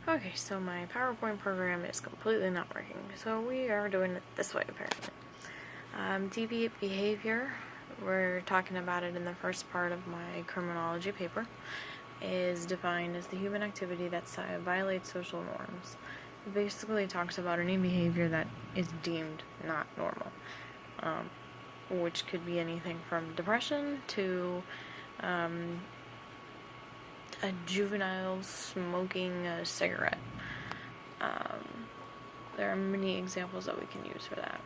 Okay, so my PowerPoint program is completely not working, so we are doing it this way apparently. Deviant behavior, we're talking about it in the first part of my criminology paper, is defined as the human activity that violates social norms. It basically talks about any behavior that is deemed not normal, which could be anything from depression to a juvenile smoking a cigarette. There are many examples that we can use for that.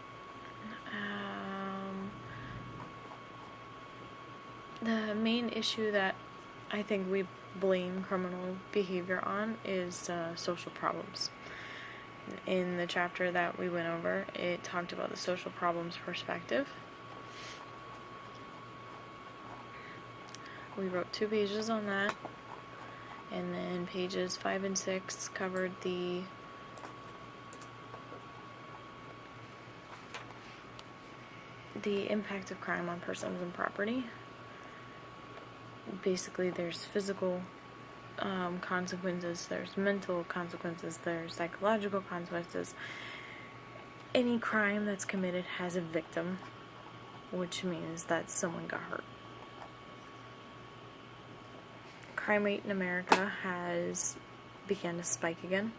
The main issue that I think we blame criminal behavior on is social problems. In the chapter that we went over, it talked about the social problems perspective. We wrote 2 pages on that, and then pages 5 and 6 covered the impact of crime on persons and property. Basically, there's physical consequences, there's mental consequences, there's psychological consequences. Any crime that's committed has a victim, which means that someone got hurt. Crime rate in America has began to spike again,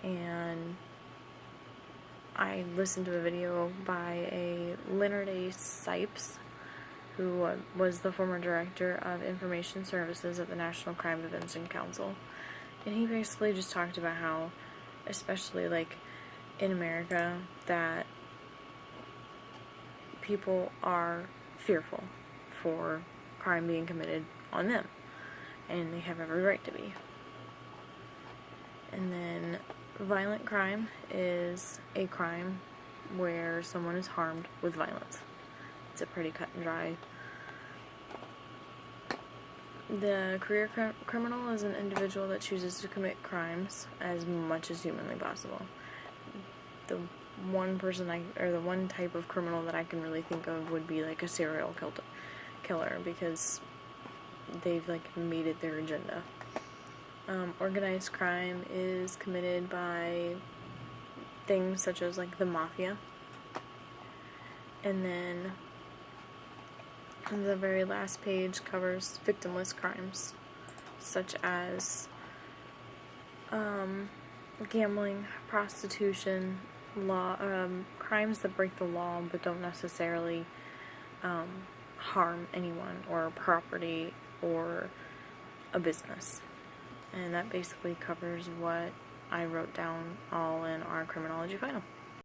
and I listened to a video by a Leonard A. Sipes, who was the former director of information services at the National Crime Prevention Council, and he basically just talked about how, especially like in America, that people are fearful for crime being committed on them, and they have every right to be. And then violent crime is a crime where someone is harmed with violence. It's a pretty cut and dry. The career criminal is an individual that chooses to commit crimes as much as humanly possible. The one type of criminal that I can really think of would be like a serial killer, because they've like made it their agenda. Organized crime is committed by things such as like the mafia. And then the very last page covers victimless crimes, such as gambling, prostitution, crimes that break the law but don't necessarily harm anyone or property or a business. And that basically covers what I wrote down all in our Criminology Final.